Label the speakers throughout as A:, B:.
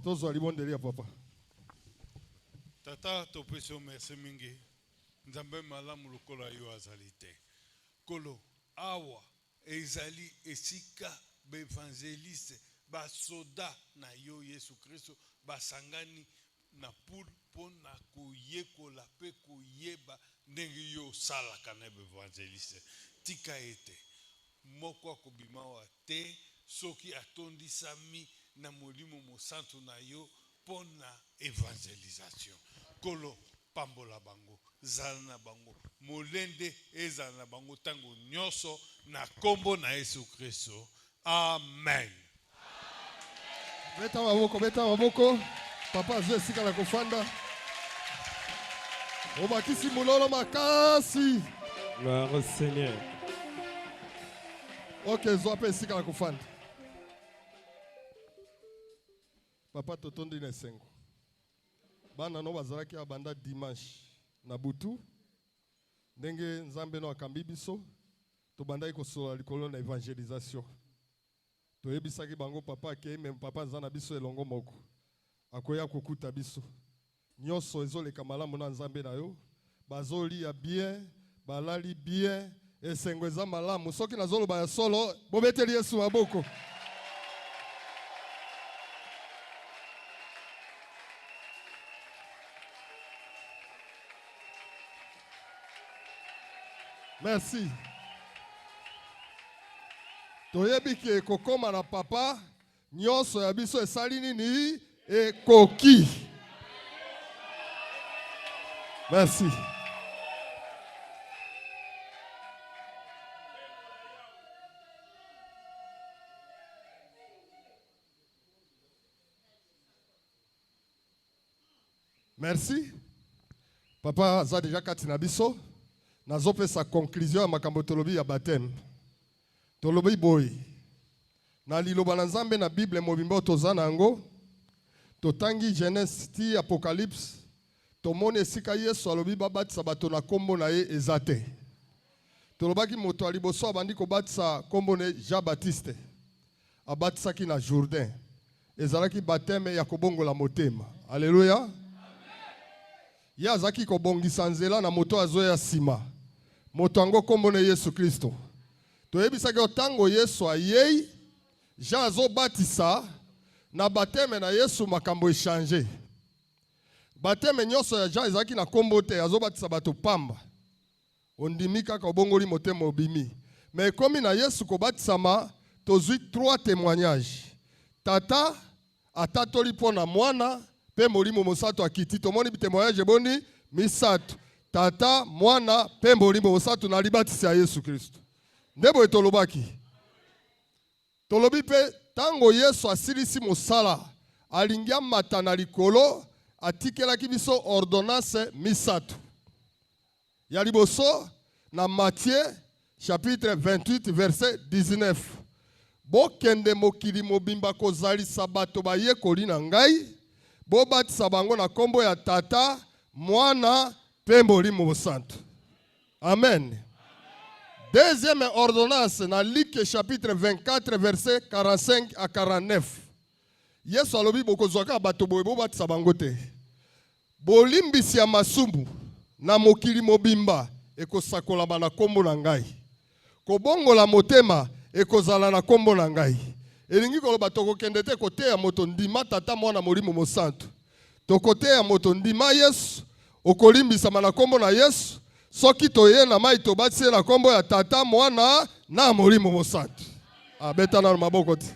A: Tozo alibondelia papa.
B: Tata topeso merci mingi. Nzambe malamu lokola yo azalite. Kolo awa ezali esika bevangeliste basoda na yo Yesu Kristo basangani na pona koyekola pe koyeba ndenge yo sala kana bevangeliste. Tika ete moko akobimawa te soki atondisami na molimo mosantu na yo pona evangelisation. Kolo pambola bango, zala na bango, molende ezala na bango tango nyoso na kombo na Yesu Kristo. Amen.
A: Beta maboko. Papa zwe sika la kofanda. Obakisi mulolo makasi.
C: Gloire au Seigneur.
A: Ok, zoape sika la kofanda. Papa totondi na sengo. Bana no bazalaki abanda dimanche na butu. Ndenge nzambe no akambi biso. To bandai kosola likolo na evangelisation. To yebisaki bango papa ke même papa nzana biso elongo moko. Akoya kokuta biso. Nyonso ezoleka malamu na nzambe na yo. Bazoli ya bien, balali bien, esengo eza malamu. Soki nazoloba ya solo, bobeteli Yesu maboko. Merci. Toyebi ke kokoma na papa, nyonso ya biso esali nini ekoki. Merci. Merci. Papa za déjà kati na biso. Nazope sa conclusion ya makambo tolobi ya baptême. Tolobi boy. Na liloba na Nzambe na Bible mobimba tozana yango. Totangi Genèse ti Apocalypse. Tomone esika Yesu alobi babatisa bato na kombo na ye ezate. Tolobaki moto aliboso abandi kobatisa kombo ne Jean Baptiste. Abatisaki na Jourdain. Ezalaki baptême ya kobongola motema. Alléluia. Ya zaki kobongisa nzela na moto azoya sima. Moto ango kombo na Yesu Kristo. Toyebisaki otango Yesu ayei, Jean azo batisa na baptême na Yesu makambo échanger. Baptême nyonso ya Jean ezaki na kombo te azo batisa bato pamba. Ondimi kaka obongoli motema obimi. Mais komi na Yesu kobatisama tozwi 3 témoignages. Tata atatoli pona mwana pe molimo mosato akiti. Tomoni témoignage boni misato. Tata mwana pe molimo mosato na libatisi ya Yesu Kristo. Ndebo etolobaki. Tolobi pe tango Yesu asilisi mosala alingia mata na likolo atikelaki biso ordonnance misato. Ya liboso na Matthieu chapitre 28 verset 19. Bokende mokili mobimba kozalisa bato bayekoli na ngai. Bobatisa bango na kombo ya Tata, Mwana, pe Molimo Mosantu. Amen. Deuxième ordonnance na Luc chapitre 24 verset 45 à 49. Yesu alobi bokozwaka bato boye bobatisa bango te. Bolimbisi ya masumu na mokili mobimba ekosakola na kombo na ngai. Kobongola motema ekozala na kombo na ngai. Elingi koloba tokokende te koteya moto ndima Tata Mwana Molimo Mosantu. Tokoteya moto ndima Yesu, okolimbisama na kombo na Yesu. Soki toye na mai tobatisi na kombo ya Tata Mwana na Molimo Mosantu. Abeta na maboko te.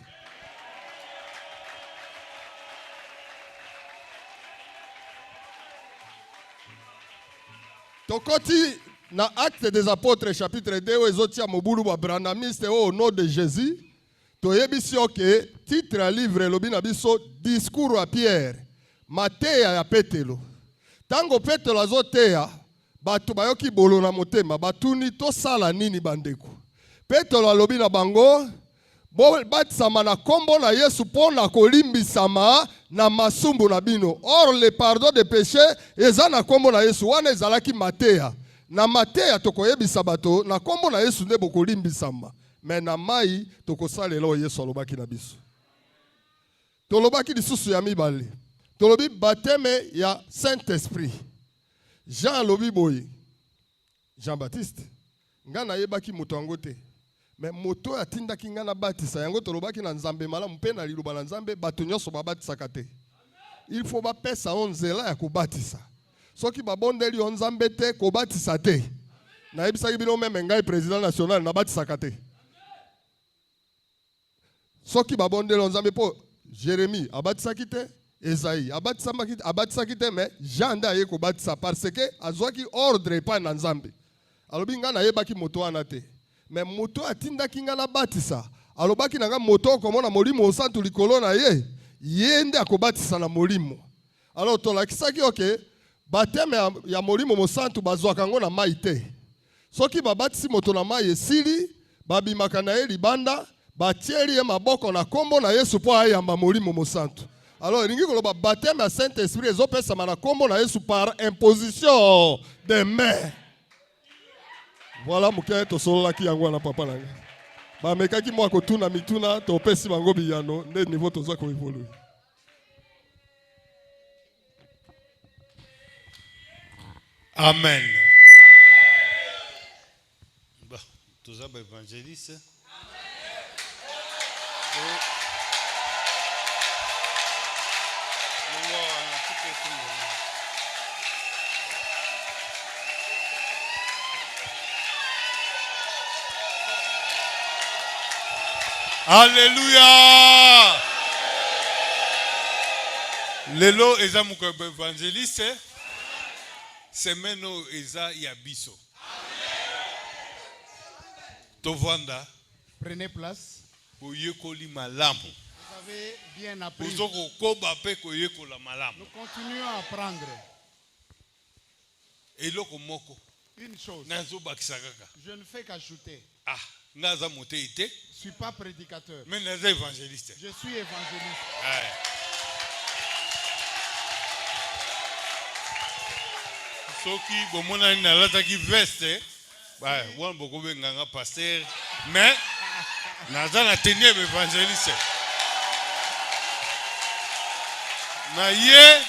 A: Tokoti na Acte des Apôtres chapitre 2 ezotia mobulu ba branamiste au nom de Jésus. Toyebisi oke titre ya livre lobi na biso discours à Pierre. Mateya ya Petelo. Tango Petelo azoteya bato bayoki bolo na motema batuni tosala nini bandeko. Petelo alobi na bango bo batisama na kombo na Yesu pona kolimbisama na masumbu na bino. Or le pardon de péché eza na kombo na Yesu wana ezalaki mateya. Na mateya tokoyebisa bato na kombo na Yesu nde bokolimbisama. Mais na mai tokosalela Yesu alobaki na biso. Tolobaki lisusu ya mibale. Tolobi baptême ya Saint-Esprit. Jean alobi boye. Jean-Baptiste. Nga na yebaki moto yango te. Mais moto atindaki nga na batisa yango tolobaki na Nzambe malamu mpe na liloba na Nzambe bato nyonso babatisaka te. Il faut bapesa onzela ya kobatisa. Soki babondeli yo Nzambe te kobatisa te. Na yebisaki bino meme ngai président national na batisaka te. Soki babondeli yo Nzambe po Jérémie abatisaki te, Esaïe abatisaki te, mais Jean nda ye kobatisa parce que azwaki ordre pa na Nzambe. Alobi nga na yebaki moto wana te. Mais moto atindaki nga na batisa. Alobaki na nga moto komona molimo osantu likolo na ye. Yende akobatisa na molimo. Alors tolakisaki oke bateme ya molimo mosantu bazwaka ngo na mai te. Soki babatisi moto na mai esili, babimaka na ye libanda, batieli ye maboko na kombo na Yesu po ayamba molimo mosantu. Alors elingi koloba bateme ya Saint-Esprit ezopesama na kombo na Yesu par imposition de main. Voilà muke to sololaki yango na papa nanga. Ba mekaki mwa ko tuna mituna to pesi bango biyano nde niveau to za ko évoluer.
B: Amen. Bah, tous les évangélistes. Alléluia. Lelo eza muko évangéliste. Semeno eza yabiso. Tovanda.
D: Prenez place.
B: Oyekoli malamu.
D: Vous avez bien appris.
B: Ozoko koba pe koyekola malamu.
D: Nous continuons à apprendre.
B: Eloko moko.
D: Une chose.
B: Nazo bakisa kaka.
D: Je ne fais qu'ajouter.
B: Ah, naza mote ite.
D: Je ne suis pas prédicateur.
B: Mais naza évangéliste.
D: Je suis évangéliste.
B: Ouais. Soki bomona na lataki veste, bah, wan boko benganga pasteur, mais naza na tenue évangéliste. Na ye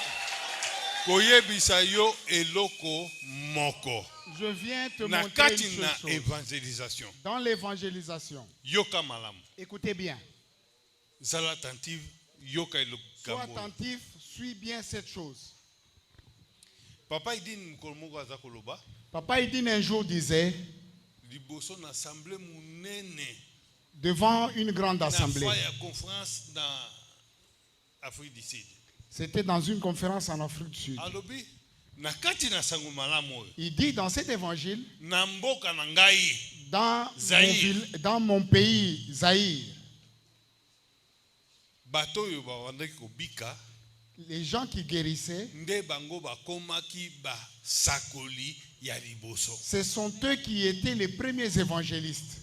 B: koyebisa yo eloko moko.
D: Je viens te
B: Na
D: montrer
B: kati
D: une
B: na
D: chose.
B: évangélisation.
D: Dans l'évangélisation,
B: Yoka malamu.
D: écoutez bien.
B: Zala attentive, yoka eloko.
D: Sois attentif, suis bien cette chose.
B: Papa idine kolmoko aza koloba.
D: Papa Idine un jour disait,
B: Liboso na assemblée munene.
D: devant une grande assemblée,
B: Na ya conférence dans Afrique du Sud.
D: c'était dans une conférence en Afrique du Sud.
B: Alobi na kati na sango malamu oyo.
D: Il dit dans cet évangile,
B: Na mboka na ngai
D: dans mon pays, Zaïre,
B: bato oyo bawandaki kobika
D: les gens qui guérissaient,
B: nde bango bakomaki basakoli ya liboso.
D: ce sont eux qui étaient les premiers évangélistes.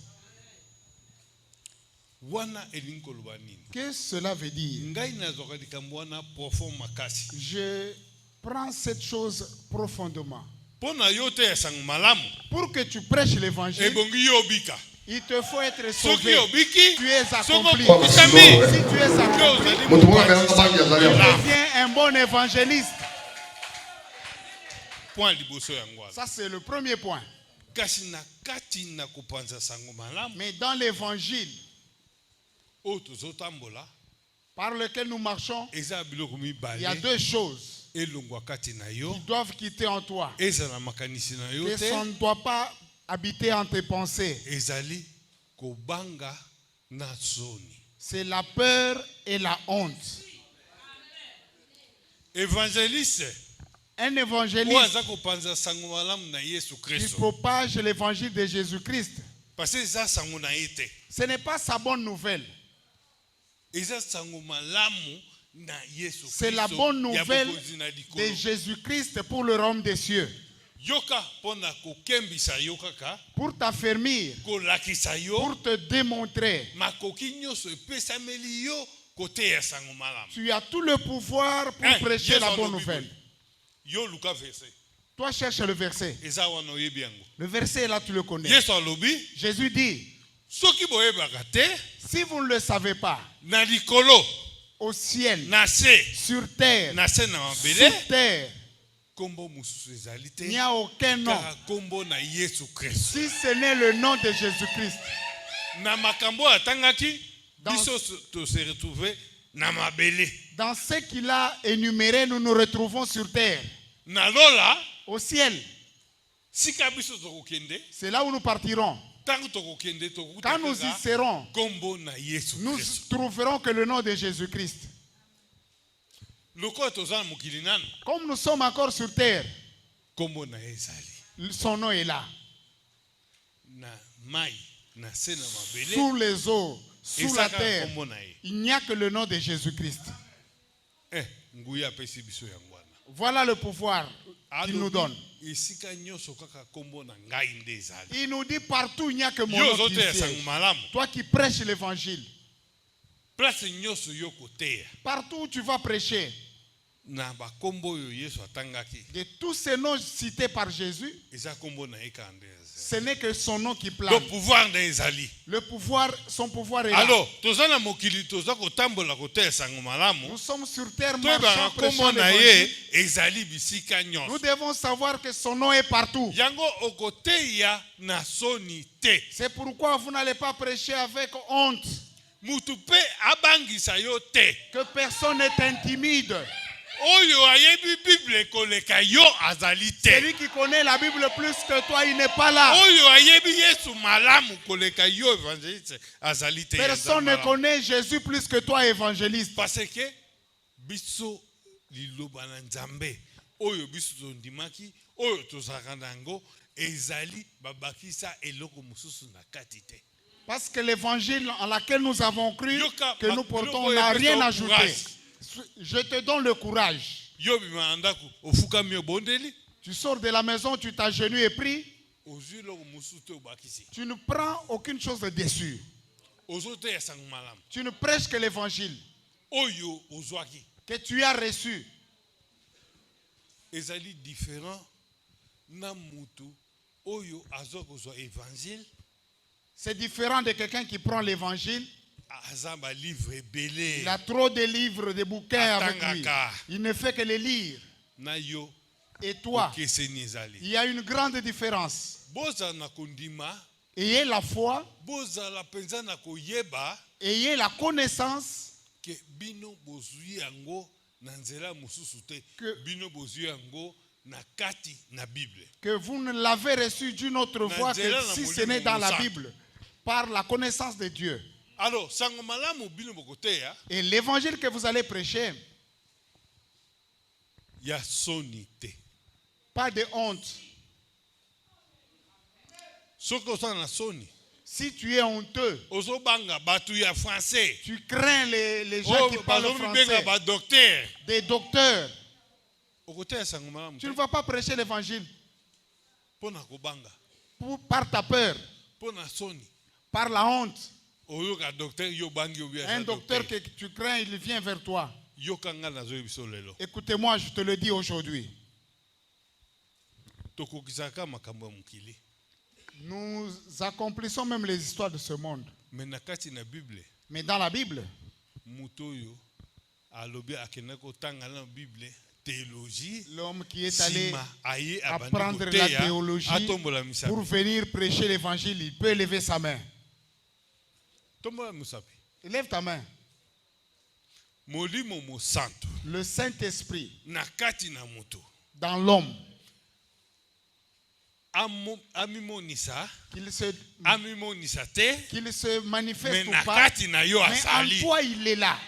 B: Wana elingi koloba nini?
D: Qu'est-ce que cela veut dire?
B: Ngai nazwaka likambo wana profond makasi.
D: Je prends cette chose profondément.
B: Mpo na yo te ya sango malamu,
D: Pour que tu prêches l'évangile,
B: ebongi yo obika.
D: il te faut être
B: Soki
D: sauvé.
B: obiki,
D: Tu es
B: soko
D: accompli.
B: obikami,
D: Si tu es
B: yo
D: accompli,
B: ozali
A: Moto moko
B: mobati.
A: amelanga bangi azali awa.
D: deviens un bon évangéliste.
B: Point liboso yango wana.
D: Ça, c'est le premier point.
B: Kasi na kati na kopanza sango malamu,
D: Mais dans l'évangile
B: oyo tozotambola,
D: par lequel nous marchons,
B: eza biloko
D: il y a
B: mibale
D: deux choses
B: elongwa kati na yo,
D: qui doivent quitter en toi.
B: ezala makanisi na yo
D: Que
B: te,
D: ça ne doit pas habiter en tes pensées.
B: ezali kobanga na soni.
D: C'est la peur et la honte.
B: Évangéliste
D: Un
B: oyo
D: évangéliste
B: aza kopanza sango malamu na Yesu
D: qui
B: Kristo,
D: propage l'évangile de Jésus-Christ,
B: parce que eza sango na ye te,
D: ce n'est pas sa bonne nouvelle.
B: eza sango malamu na Yesu
D: C'est la
B: Kristo
D: bonne
B: ya
D: nouvelle
B: bokonzi na likolo.
D: de Jésus-Christ pour le royaume des cieux.
B: Yoka mpona kokembisa yo kaka,
D: Pour t'affermir,
B: kolakisa yo,
D: pour te démontrer.
B: makoki nyonso epesameli yo kote ya sango malamu.
D: Tu as tout le pouvoir pour
B: Hein,
D: prêcher
B: Yesu
D: la bonne
B: alobi
D: nouvelle.
B: boye. Yo luka verset.
D: Toi, cherche le verset.
B: Eza wana oyebi yango.
D: Le verset là, tu le connais.
B: Yesu alobi,
D: Jésus dit,
B: soki boyebaka te,
D: si vous ne le savez pas,
B: na likolo
D: au ciel,
B: na se
D: sur terre,
B: na mabele
D: sur terre,
B: kombo mususu ezali te
D: il n'y a aucun nom.
B: kaka kombo na Yesu Kristo.
D: Si ce n'est le nom de Jésus-Christ.
B: Na makambo atangaki
D: Dans-
B: biso to se retrouver na mabele.
D: Dans ce qu'il a énuméré, nous nous retrouvons sur terre,
B: Na lola
D: au ciel.
B: sika biso tokokende
D: C'est là où nous partirons.
B: tango tokokende tokuta
D: Quand nous y serons,
B: kombo na Yesu
D: nous
B: Kristo.
D: trouverons que le nom de Jésus-Christ.
B: Lokola toza na mokili nanu
D: Comme nous sommes encore sur terre,
B: kombo na ye ezali
D: son nom est là.
B: na mai na se na mabele
D: Sous les eaux, sous la
B: ezaka
D: terre,
B: kombo na ye.
D: il n'y a que le nom de Jésus-Christ.
B: Nguya apesi biso yango wana.
D: Voilà le pouvoir qu'il nous donne.
B: Esika nyonso kaka kombo na ngai nde ezali.
D: Il nous dit partout, il n'y a que mon
B: Yo
D: nom qui
B: ozoteya
D: siège.
B: sango malamu.
D: Toi qui prêches l'évangile,
B: Place nyonso yo koteya
D: partout où tu vas prêcher,
B: na bakombo oyo Yesu atangaki
D: de tous ces noms cités par Jésus,
B: eza kombo na ye kaka nde ezali.
D: ce n'est que son nom qui
B: Le
D: plane.
B: pouvoir nde ezali.
D: Le pouvoir, son pouvoir est là.
B: Alors toza na mokili toza kotambola koteya sango malamu.
D: Nous sommes sur terre
B: Toyebaka
D: marchant,
B: kombo
D: prêchant
B: na
D: l'évangile.
B: ye ezali bisika
D: Nous
B: nyonso.
D: devons savoir que son nom est partout.
B: Yango okoteya na soni te.
D: C'est pourquoi vous n'allez pas prêcher avec honte.
B: Mutu pe abangisa yo te.
D: Que personne n'est intimide.
B: Oyo ayebi Bible koleka yo azali te.
D: Celui qui connaît la Bible plus que toi, il n'est pas là.
B: Oyo ayebi Yesu malamu koleka yo évangéliste azali te.
D: Personne ne connaît Jésus plus que toi, évangéliste.
B: Parce que biso liloba na Nzambe oyo biso tondimaki oyo tozalaka nango ezali babakisa eloko mosusu na kati te.
D: Parce que l'évangile en laquelle nous avons cru,
B: Yoka,
D: que nous portons, n'a rien ajouté. Je te donne le courage.
B: Yo bima ndako ofukami obondeli
D: Tu sors de la maison, tu t'agenouilles et pries.
B: ozwi eloko mosusu te obakisi.
D: Tu ne prends aucune chose de déçu.
B: Ozoteya sango malamu
D: Tu ne prêches que l'évangile
B: oyo ozwaki
D: que tu as reçu.
B: ezali différent na mutu oyo azwa kozwa évangile
D: C'est différent de quelqu'un qui prend l'évangile.
B: aza balivre ebele
D: Il a trop de livres, de bouquins avec lui.
B: Atangaka.
D: Il ne fait que les lire.
B: na yo
D: Et toi,
B: okeseni ezali.
D: il y a une grande différence.
B: Bozala na kondima
D: Ayez la foi,
B: bozala mpenza na koyeba
D: ayez la connaissance
B: ke bino bozwi yango na nzela mosusu te
D: Que-
B: bino bozwi yango na kati na Bible.
D: que vous ne l'avez reçu d'une autre voie que si ce n'est dans la Bible, par la connaissance de Dieu.
B: Alors sango malamu bino bokoteya
D: Et l'évangile que vous allez prêcher,
B: ya soni te.
D: pas de honte.
B: Soki osala na soni
D: Si tu es honteux,
B: ozobanga bato ya français
D: tu crains les gens qui parlent
B: bazomibenga
D: français,
B: badocteur
D: des docteurs,
B: okoteya sango malamu
D: tu
B: te
D: ne vas pas prêcher l'évangile
B: mpo na kobanga
D: par ta peur,
B: mpo na soni
D: par la honte.
B: oyoka docteur yo bangi obi
D: Un
B: aza
D: docteur
B: docteur
D: que tu crains, il vient vers toi.
B: yoka nga nazoyebiso lelo
D: Écoutez-moi, je te le dis aujourd'hui.
B: tokokisaka makambo ya mokili
D: Nous accomplissons même les histoires de ce monde.
B: me na kati na bible
D: Mais dans la Bible,
B: moto oyo alobi akendaki kotanga na bible théologie
D: l'homme qui est allé
B: nsima aye
D: apprendre
B: abandi
D: la
B: koteya
D: théologie
B: atombola misapi
D: pour venir prêcher l'évangile, il peut lever sa main.
B: tombola misapi
D: Lève ta main.
B: molimo mosantu
D: Le Saint-Esprit
B: na kati na moto
D: dans l'homme,
B: amimonisa te
D: qu'il se
B: me
D: manifeste
B: na
D: ou pas,
B: kati na yo
D: mais en
B: azali
D: toi il est là.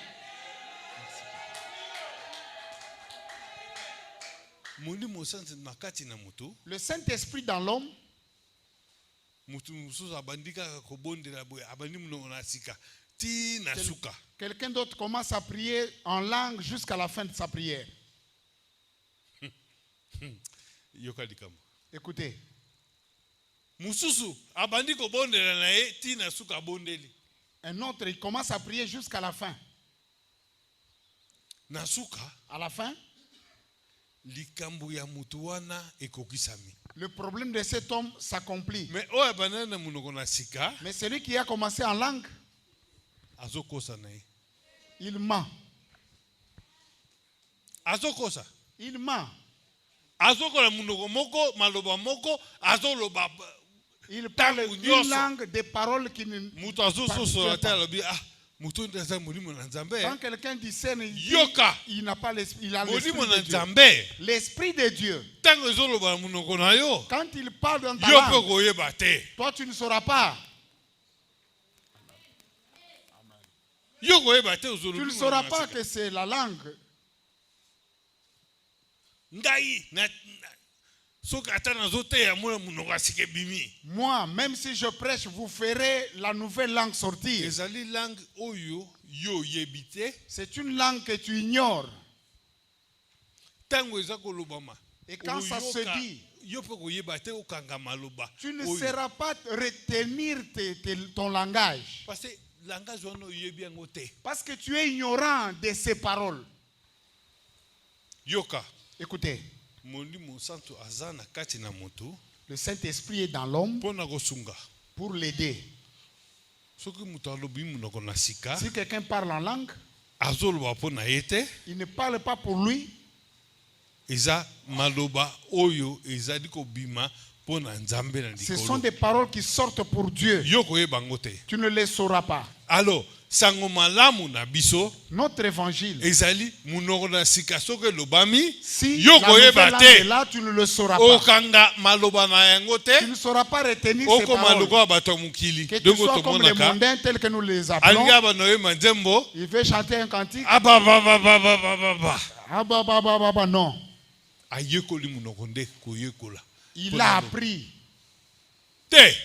B: molimo mosantu na kati na moto
D: Le Saint-Esprit dans l'homme,
B: motu mosusu abandi kaka kobondela boye abandi monoko na sika ti na suka
D: quelqu'un d'autre commence à prier en langue jusqu'à la fin de sa prière.
B: yoka likambo
D: Écoutez,
B: mosusu abandi kobondela na ye ti na suka abondeli
D: un autre, il commence à prier jusqu'à la fin.
B: na suka
D: À la fin,
B: likambo ya motu wana ekokisami
D: le problème de cet homme s'accomplit.
B: me oyo abandani na monoko na sika
D: Mais celui qui a commencé en langue,
B: azokosa na ye
D: il ment.
B: azokosa
D: Il ment.
B: azokola munoko moko maloba moko azoloba
D: Il parle
B: Tangu
D: une
B: nyonso.
D: langue, des paroles qui ne...
B: mutu azososola te alobi mutu nde aza molimo na nzambe
D: Quand quelqu'un discerne, il dit,
B: yoka
D: il n'a pas l'esprit, il a l'esprit
B: molimo na
D: de Dieu.
B: nzambe
D: L'esprit de Dieu.
B: ntango ezoloba na munoko na yo
D: Quand il parle dans ta
B: yo mpe
D: langue,
B: koyeba te
D: toi tu ne sauras pas.
B: yo koyeba te
D: Tu ne
B: ozolobi
D: sauras pas que c'est la langue.
B: ngai soki ata nazoteya mona munoko asika ebimi
D: Moi, même si je prêche, vous ferez la nouvelle langue sortir.
B: ezali langue oyo yo oyebi te
D: C'est une langue que tu ignores.
B: ntango eza kolobama
D: Et quand ça se
B: oyoka,
D: dit,
B: yo mpe koyeba te okanga maloba
D: tu ne
B: oyo.
D: sauras pas retenir ton langage.
B: parce que langage wana oyebi yango te
D: Parce que tu es ignorant de ces paroles.
B: yoka
D: Écoutez,
B: molimo santo aza na kati na moto
D: le Saint-Esprit est dans l'homme
B: mpo na kosunga
D: pour l'aider.
B: soki moto alobi monoko na sika
D: Si quelqu'un parle en langue,
B: azoloba mpo na ye te
D: il ne parle pas pour lui.
B: eza maloba oyo ezali kobima mpo na nzambe na
D: Ce sont
B: likolo
D: des paroles qui sortent pour Dieu.
B: yo koyeba yango te
D: Tu ne les sauras pas.
B: alors sango malamu na biso
D: Notre évangile,
B: ezali monoko na sika soki elobami
D: si
B: yo
D: la nouvelle
B: koyeba
D: langue est
B: te
D: là, tu ne le sauras pas.
B: okanga maloba na yango te
D: Tu ne sauras pas retenir ces
B: okoma
D: paroles.
B: lokola bato ya mokili
D: Que tu
B: donko
D: sois comme les
B: tomonaka
D: mondains tels que nous les appelons.
B: alingi abana oyeba nzembo
D: Il veut chanter un cantique.
B: ababababababa
D: Ah bah bah bah bah bah non.
B: ayekoli monoko nde koyekola
D: Il a appris.
B: te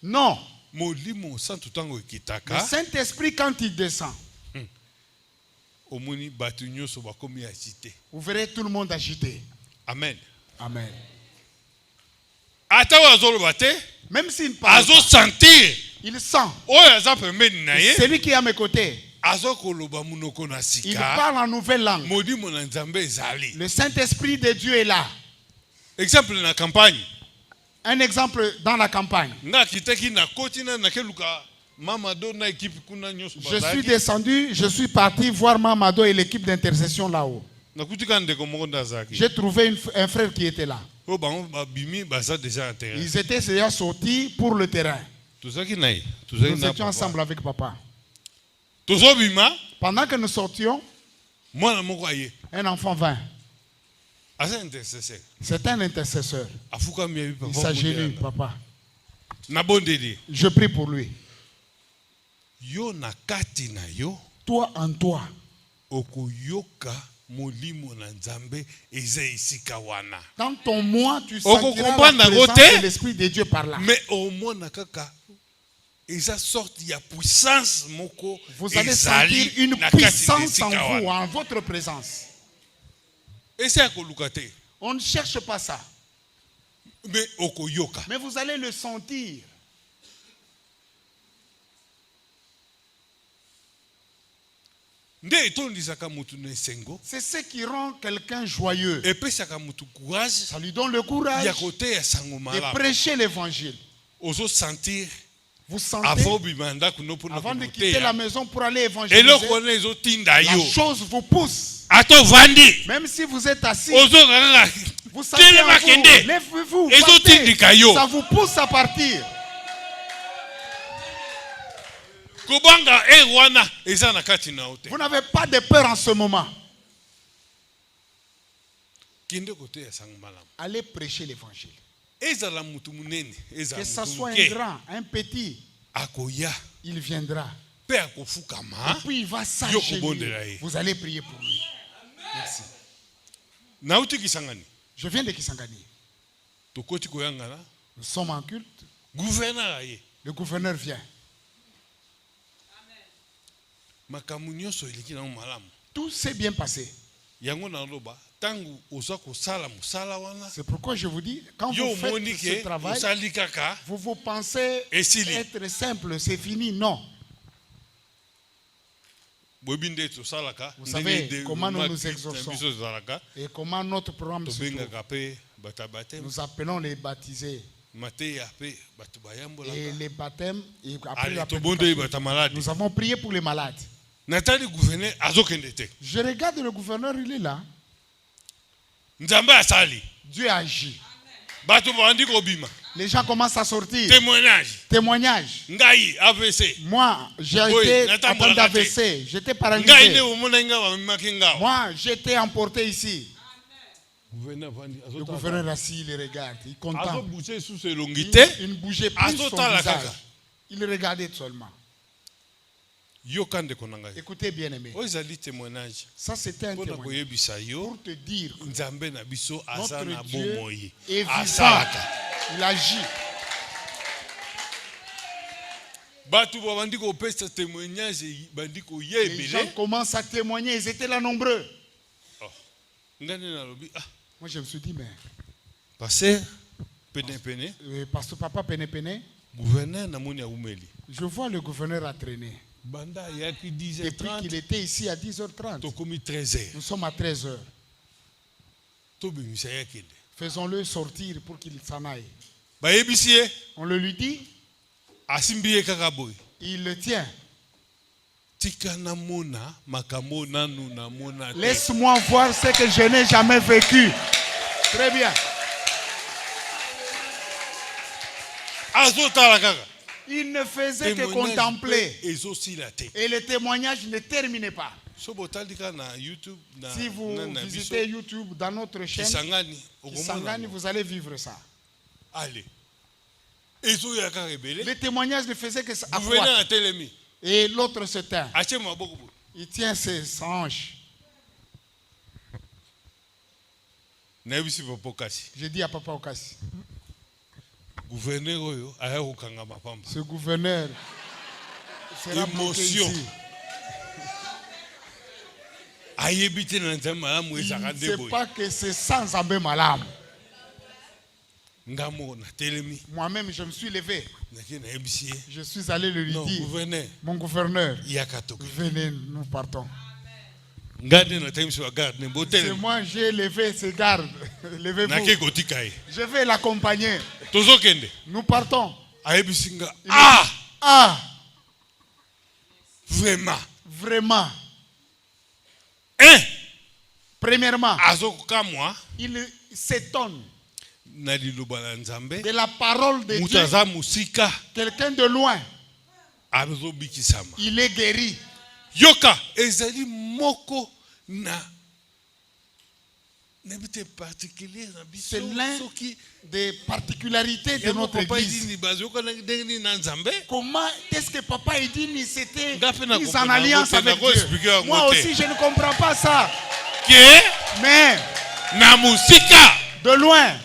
D: Non.
B: molimo santo ntango
D: Le
B: ekitaka
D: Saint-Esprit, quand il descend,
B: omoni bato nyonso bakomi agite
D: vous verrez tout le monde agité.
B: amen
D: Amen.
B: ata oyo azoloba te
D: Même s'il ne parle pas,
B: azosentir
D: il sent.
B: oyo aza pembeni na ye
D: Celui qui est à mes côtés,
B: azokoloba monoko na
D: il
B: sika
D: parle en nouvelle langue.
B: molimo na nzambe ezali
D: Le Saint-Esprit de Dieu est là.
B: exemple na campagne
D: Un exemple dans la campagne.
B: nga kitaki na koti na nakeluka mamado na ekipe kuna nyonso
D: Je suis
B: bazalaki
D: descendu, je suis parti voir Mamado et l'équipe d'intercession là-haut.
B: nakutika ndeko moko nde azalaki
D: J'ai trouvé un frère qui était là.
B: oyo bango babimi baza déjà na terrain
D: Ils étaient déjà sortis pour le terrain.
B: tozalaki na ye tozalaki
D: Nous
B: na
D: étions ensemble
B: papa
D: avec papa.
B: tozobima
D: Pendant que nous sortions,
B: mwana moko aye
D: un enfant vint.
B: aza intercesseur
D: C'est un intercesseur.
B: afukami yebi
D: Il
B: papa
D: s'agenouille,
B: obondelanga.
D: papa.
B: nabondeli
D: Je prie pour lui.
B: yo na kati na yo
D: Toi en toi,
B: okoyoka molimo na nzambe eza esika wana
D: dans ton moi, tu
B: Oko
D: sentiras
B: comprendre
D: la
B: nango
D: présence
B: te?
D: de l'Esprit de Dieu par là.
B: mais omona kaka eza sorte ya puissance moko
D: Vous allez
B: ezali
D: sentir une
B: na kati na
D: puissance en
B: esika
D: vous,
B: wana
D: en votre présence.
B: esa ya koluka te
D: On ne cherche pas ça.
B: mais okoyoka
D: Mais vous allez le sentir.
B: nde etondisaka mutu na esengo
D: C'est ce qui rend quelqu'un joyeux.
B: epesaka mutu courage
D: Ça lui donne le courage
B: ya koteya sango
D: de
B: malamu
D: prêcher l'évangile.
B: ozosentir
D: Vous sentez,
B: avant obima ndako no mpona
D: avant de quitter la
B: koteya
D: maison pour aller évangéliser,
B: eloko wana ezotinda
D: la
B: yo
D: chose vous pousse.
B: ata ovandi
D: Même si vous êtes assis,
B: ozokaka
D: vous sentez en
B: telema
D: vous,
B: kende
D: lèvez-vous,
B: ezotindika
D: partez.
B: yo
D: Ça vous pousse à partir.
B: kobanga wana eza na kati na yo te
D: Vous n'avez pas de peur en ce moment.
B: kende koteya sango malamu
D: Allez prêcher l'évangile.
B: ezala mutu munene
D: Que
B: ezala
D: ça
B: mutu
D: soit un
B: moke
D: grand, un petit,
B: akoya
D: il viendra.
B: mpe akofukama
D: Puis il va
B: Yo kobondela
D: s'agenouiller.
B: ye.
D: Vous allez prier pour lui. Merci.
B: nauti kisangani
D: Je viens de Kisangani.
B: tokoti koyangana
D: Nous sommes en culte.
B: gouverneur aye
D: Le gouverneur vient.
B: makambo nyonso eleki nango malamu
D: Tout s'est bien passé.
B: yango naloba ntango oza kosala mosala wana
D: C'est pourquoi je vous dis, quand
B: yo
D: vous
B: omoni
D: faites ce
B: ke
D: travail,
B: osali kaka
D: vous pensez
B: esili
D: être simple, c'est fini. Non.
B: boyebi nde tosalaka
D: Vous savez comment nous nous exaucons.
B: biso ezalaka
D: Et comment notre programme se trouve.
B: tobengaka mpe bato ya bateme
D: Nous appelons les baptisés.
B: mateya mpe bato
D: Et
B: bayambolaka
D: les baptêmes, et après
B: ale
D: la
B: tobondeli
D: prédication,
B: bato ya maladi
D: nous avons prié pour les malades.
B: natali gouverneur azokende te
D: Je regarde le gouverneur, il est là.
B: Nzambe asali.
D: Dieu agit.
B: Bato bandi kobima.
D: Les gens commencent à sortir.
B: Témoignage.
D: Témoignage.
B: Ngai AVC.
D: Moi, j'ai
B: Oui,
D: été
B: Nathan
D: atteint
B: Bolakate.
D: d'AVC. J'étais
B: Ngai
D: paralysé.
B: nde omona nga bamimaki nga.
D: Moi, j'étais emporté ici.
B: Gouverneur vandi.
D: Le gouverneur assis, il regarde. Il
B: Azo
D: contemple.
B: boucher sous ce
D: Il,
B: longité.
D: il ne bougeait plus son
B: Azota la
D: visage.
B: kaka.
D: Il regardait seulement.
B: Yokande konanga.
D: Écoutez, bien aimé.
B: Ozali témoignage.
D: Ça, c'était un
B: Pona
D: témoignage.
B: koyebisa yo.
D: Pour te dire que
B: Nzambe na biso aza na
D: notre Dieu
B: bomoi.
D: est vivant.
B: Asalaka.
D: Il agit.
B: Bato bandi kopesa témoignage bandi
D: Les
B: koyebele.
D: gens commencent à témoigner. Ils étaient là nombreux.
B: Ngane na lobi ah
D: Moi, je me suis dit, mais
B: passer pene
D: Pasteur Papa Pene,
B: gouverneur na moni aumeli.
D: je vois le gouverneur à traîner.
B: Banda yaki
D: Depuis
B: 10h30
D: qu'il était ici à 10h30,
B: to komi 13h.
D: nous sommes à 13h.
B: To bimisa yakende.
D: Faisons-le sortir pour qu'il s'en aille.
B: Ba yebisie
D: On le lui dit,
B: asimbiye kaka boy.
D: il le tient.
B: Tika na mona makambo nanu na mona.
D: Laisse-moi voir ce que je n'ai jamais vécu. Très bien.
B: Azota la kaka.
D: Il ne faisait que contempler.
B: Ezosilate.
D: Et le témoignage ne terminait pas.
B: So botalika na YouTube na
D: Si vous
B: na
D: visitez YouTube dans notre chaîne,
B: Kisangani
D: Kisangani, vous allez vivre ça.
B: Allez. Ezo ya kaka ebele.
D: Le témoignage ne faisait que ça.
B: Gouverneur a telemi.
D: Et l'autre se tint.
B: Ache maboko.
D: Il tient ses hanches.
B: Na bisi popokasi.
D: Je dis à Papa Okasi,
B: Gouverneur oyo aya kokanga mapamba.
D: ce gouverneur sera bloqué
B: Émotion.
D: ici.
B: Ayebite na nzambe malamu
D: Il
B: ezaka
D: ne sait
B: deboy.
D: pas que c'est sans Zambé Malam.
B: Ngamo na telemi.
D: Moi-même, je me suis levé.
B: Naki na yebisi.
D: Je suis allé le lui
B: Non,
D: dire,
B: gouverneur.
D: mon gouverneur,
B: Yakatoka.
D: venez, nous partons.
B: Ngade na telemi so garde ne
D: C'est
B: botel.
D: moi, j'ai levé ses gardes.
B: Na
D: Levez-vous.
B: ke kotika ye.
D: Je vais l'accompagner.
B: Tozokende.
D: Nous partons.
B: Ayebisi nga.
D: Il me
B: Ah,
D: dit, ah,
B: vraiment.
D: vraiment.
B: Hein?
D: Premièrement,
B: Azokamwa
D: il s'étonne
B: na liloba la nzambe.
D: de la parole de Dieu.
B: Mutaza musika
D: Quelqu'un de loin,
B: azobikisama.
D: il est guéri.
B: Yoka ezali moko na nebite particulier na biso.
D: C'est l'un
B: Soki
D: des particularités de
B: yamo
D: notre
B: papa
D: église.
B: idini bazoka na ndenge na nzambe.
D: Comment est-ce que Papa Edini s'était
B: Ngape na
D: mis en
B: comprendre,
D: alliance
B: ngote na
D: avec
B: go
D: Dieu?
B: expliquer à
D: Moi
B: ngote.
D: aussi, je ne comprends pas ça.
B: Ke
D: Mais
B: na musika
D: de loin,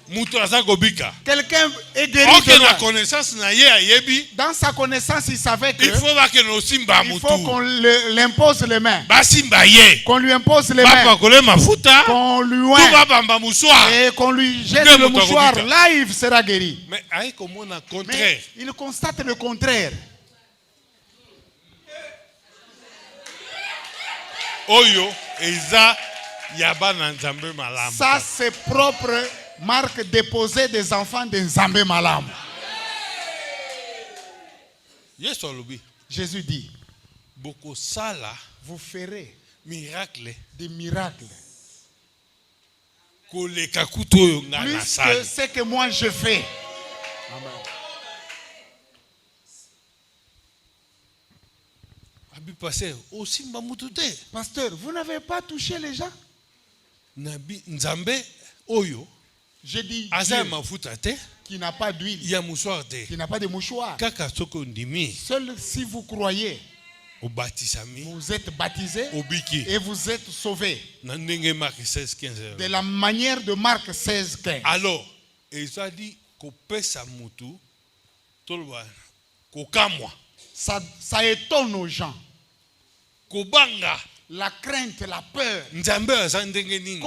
B: mutu aza kobika.
D: quelqu'un est guéri
B: Ok
D: de
B: na
D: loin.
B: connaissance na ye ayebi.
D: Dans sa connaissance, il savait
B: Il faut
D: qu'il
B: bake no simba mutu.
D: faut qu'on l'impose les mains.
B: Basimba ye.
D: Qu'on lui impose les mains.
B: Bapakole mafuta.
D: Qu'on lui
B: Tu
D: oint.
B: vas bamba moussoir.
D: Et qu'on lui jette
B: Nde
D: le
B: moto
D: mouchoir.
B: akobika.
D: Là, il sera guéri.
B: Mais aïe comment on a
D: Mais
B: contraire.
D: il constate le contraire.
B: Oyo eza yaba na nzambe malamu.
D: Ça, c'est propre marque déposée des enfants de Nzambe Malam.
B: Yesu alobi.
D: Jésus dit,
B: Boko sala
D: vous ferez
B: miracle
D: des miracles.
B: koleka kutu oyo nga
D: Plus
B: na
D: que
B: sali.
D: ce que moi je fais.
B: Abi passer osimba mutu te.
D: Pasteur, vous n'avez pas touché les gens?
B: Nabi nzambe oyo
D: Je dis
B: aza
D: Dieu
B: mafuta te
D: qui n'a pas d'huile,
B: ya moussoir te.
D: qui n'a pas de mouchoir.
B: Kaka soko ndimi
D: Seul si vous croyez,
B: obatisami
D: vous êtes baptisé
B: obiki
D: et vous êtes sauvé.
B: na ndenge Mark 16:15.
D: De la manière de Marc 16, 15.
B: Alors ezali kopesa mutu toloba kokamwa
D: Ça étonne aux gens.
B: kobanga
D: La crainte, la peur.
B: nzambe aza ndenge nini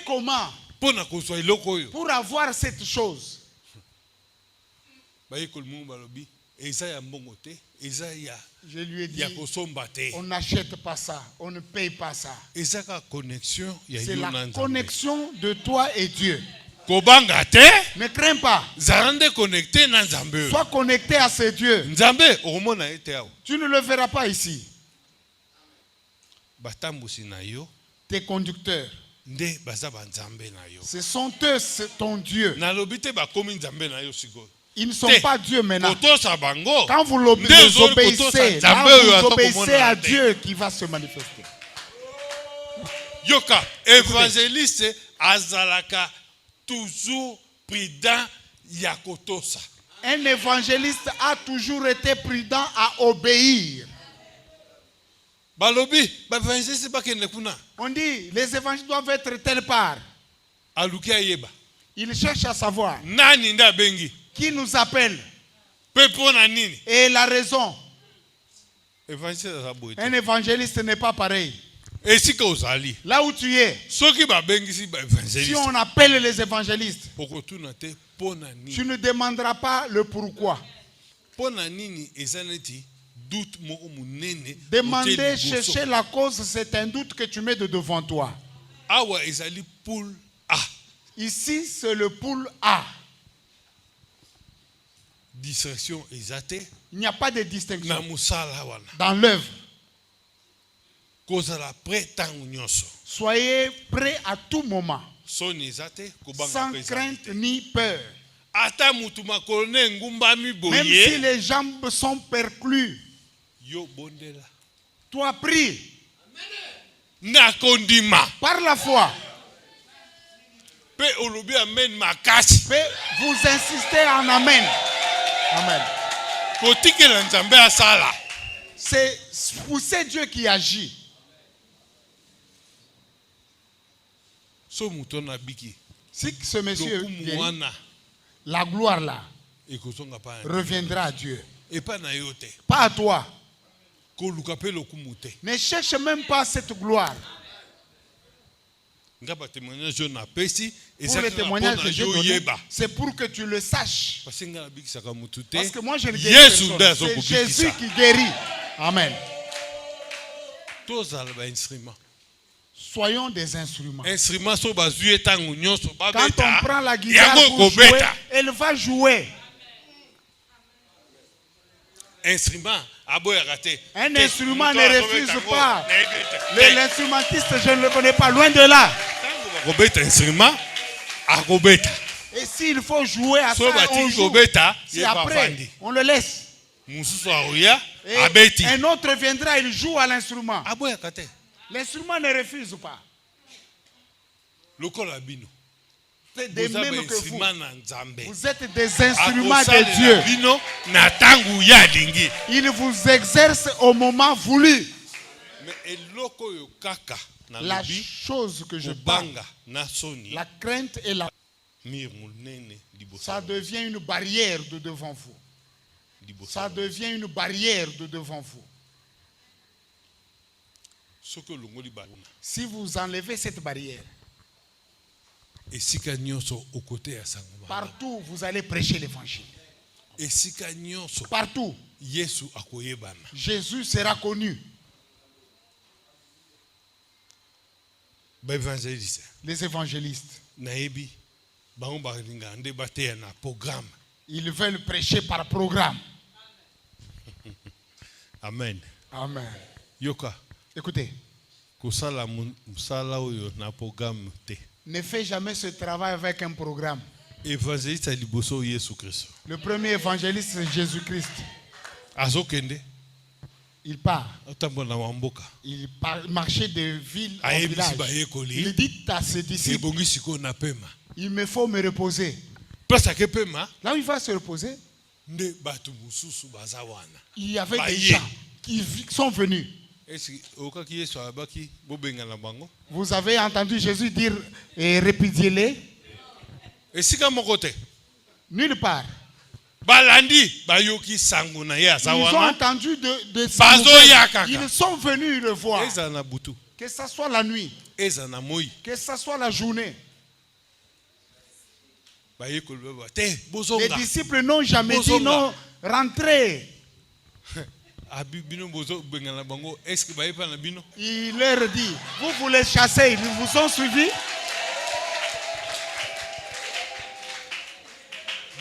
D: Comment
B: mpona kozwa eloko oyo
D: pour avoir cette chose?
B: bayekoli mungu balobi eza ya mbongo te eza ya
D: Je lui ai dit,
B: kosomba te
D: on n'achète pas ça, on ne paye pas ça.
B: eza ka connexion ya
D: C'est
B: yo
D: la
B: na nzambe
D: connexion de toi et Dieu.
B: kobanga te
D: Ne crains pas.
B: zala nde connecté na nzambe oyo
D: Sois connecté à ce Dieu.
B: nzambe okomona ye te awa
D: Tu ne le verras pas ici.
B: batambusi na yo
D: tes conducteurs.
B: nde baza banzambe na yo.
D: Ce sont eux, c'est ton Dieu.
B: Nalobi te bakomi nzambe na yo sikoyo.
D: Ils ne sont
B: Te,
D: pas Dieu maintenant.
B: kotosa bango.
D: Quand vous
B: Nde
D: les
B: ozoli
D: obéissez,
B: kotosa
D: là,
B: nzambe oyo
D: vous
B: aza
D: obéissez
B: komona
D: à
B: te.
D: Dieu qui va se manifester.
B: Yoka, évangéliste azalaka toujours prudent ya kotosa.
D: Un évangéliste a toujours été prudent à obéir.
B: Balobi, évangéliste bakende kuna.
D: On dit, les évangiles doivent être telle part.
B: Aluki ayeba.
D: Il cherche à savoir
B: Nani nda bengi.
D: qui nous appelle
B: Pe pona nini.
D: et la raison.
B: Évangéliste azaboite.
D: Un évangéliste n'est pas pareil.
B: Esika ozali.
D: Là où tu es,
B: Soki ba bengi si ba
D: si
B: évangéliste.
D: on appelle les évangélistes,
B: Okotuna te pona nini.
D: tu ne demanderas pas le pourquoi.
B: Pona nini ezaneti doute moko munene.
D: Demander, chercher la cause, c'est un doute que tu mets de devant toi.
B: Awa ezali poule A.
D: Ici, c'est le poule A.
B: Distraction ezate.
D: Il n'y a pas de
B: Na
D: distinction
B: musala wana.
D: dans l'œuvre.
B: Kozala prêt tangu nyonso.
D: Soyez prêts à tout moment,
B: Soni ezate kobanga
D: sans
B: pesa.
D: crainte ni peur.
B: Ata mutu makone ngumbami
D: Même si
B: boye.
D: les jambes sont perclues,
B: Yo bondela.
D: toi prie
B: Na kondima.
D: par la foi.
B: Pe olobi amen makasi.
D: Mais vous insistez en Amen. Amen.
B: Kotikela nzambe asala.
D: C'est pousser Dieu qui agit.
B: So mutu na biki.
D: Si ce monsieur
B: Lokumu
D: guérit,
B: wana
D: la gloire là
B: ekozonga pa.
D: reviendra à Dieu.
B: Et pas na yo te.
D: Pas à toi.
B: Koluka pe lokumu te.
D: Ne cherche même pas cette gloire.
B: Nga ba témoignage yo na pesi
D: Pour le témoignage que j'ai
B: yo
D: donné,
B: yeba.
D: c'est pour que tu le saches.
B: Parce que nga biki saka mutu te.
D: Parce que moi je ne guéris
B: Yesu nde
D: personne. C'est
B: azokubikisa.
D: Jésus qui guérit. Amen.
B: Tozala ba instrument.
D: Soyons des instruments.
B: Instrument so bazui etangu nyonso
D: Quand
B: babeta.
D: on prend la guitare
B: yango
D: pour jouer,
B: kobeta.
D: elle va jouer.
B: Instrument aboyaka te.
D: Un
B: Te,
D: instrument
B: mutu
D: ne
B: azobeta
D: refuse
B: yango,
D: pas.
B: nayebi te.
D: L'instrumentiste, je ne le connais pas, loin de là.
B: Tango bakobeta instrument akobeta.
D: Et s'il faut jouer à
B: So
D: ça, on
B: batiki
D: joue.
B: kobeta
D: C'est
B: ye
D: après,
B: bavandi.
D: on le laisse.
B: Mususu aoya
D: Et
B: abeti.
D: un autre viendra, il joue à l'instrument.
B: Aboyaka te.
D: L'instrument ne refuse pas.
B: Lokola bino.
D: C'est des
B: Boza ba
D: mêmes que vous.
B: instrument na nzambe.
D: Vous êtes des instruments
B: Akosalela
D: de Dieu.
B: bino na tangu ya alingi.
D: Il vous exerce au moment voulu.
B: Mais eloko oyo kaka na
D: La
B: lobi
D: chose que je parle,
B: kobanga na soni
D: la crainte et la...
B: mir munene liboso.
D: Ça devient une barrière de devant vous.
B: liboso.
D: Ça devient une barrière de devant vous.
B: Soki olongoli bana
D: Si vous enlevez cette barrière,
B: esika nyonso okote ya sango malamu.
D: partout vous allez prêcher l'évangile.
B: Esika nyonso
D: Partout,
B: Yesu akoyebana.
D: Jésus sera connu.
B: Ba évangéliste
D: Les évangélistes,
B: nayebi bango balinga nde bateya na programme.
D: ils veulent prêcher par programme.
B: Amen.
D: Amen.
B: Yoka
D: Écoutez,
B: kosala mosala oyo na programme te.
D: ne fais jamais ce travail avec un programme.
B: Évangéliste ya liboso Yesu Kristo.
D: Le premier évangéliste, c'est Jésus-Christ.
B: Azokende
D: Il part.
B: otambola na wamboka.
D: Il marchait de ville en
B: Ayebisi
D: village.
B: bayekoli.
D: Il dit à ses disciples,
B: Ebongi sikoyo na pema.
D: il me faut me reposer.
B: Place ake pema
D: Là où il va se reposer,
B: nde bato mosusu baza wana.
D: il y avait
B: Bah,
D: des
B: yeah.
D: gens qui sont venus.
B: Est-ce okaki Yesu alobaki bobengana bango?
D: Vous avez entendu Jésus dire, répudiez-les.
B: Esika moko te.
D: Nulle part.
B: Balandi bayoki sango na ye
D: Ils
B: aza
D: ont
B: wana.
D: entendu de ces
B: Bazo
D: nouvelles.
B: ya kaka.
D: Ils sont venus le voir.
B: Eza na butu.
D: Que ce soit la nuit,
B: Eza na moi.
D: que ce soit la journée.
B: Bayekoli baba te
D: Les
B: bozonga.
D: disciples n'ont jamais dit
B: Bozonga.
D: non, rentrez.
B: Abi bino bozo bengana bango. Est-ce que bayepa na bino?
D: Il leur dit, vous les chassez, ils vous ont suivi.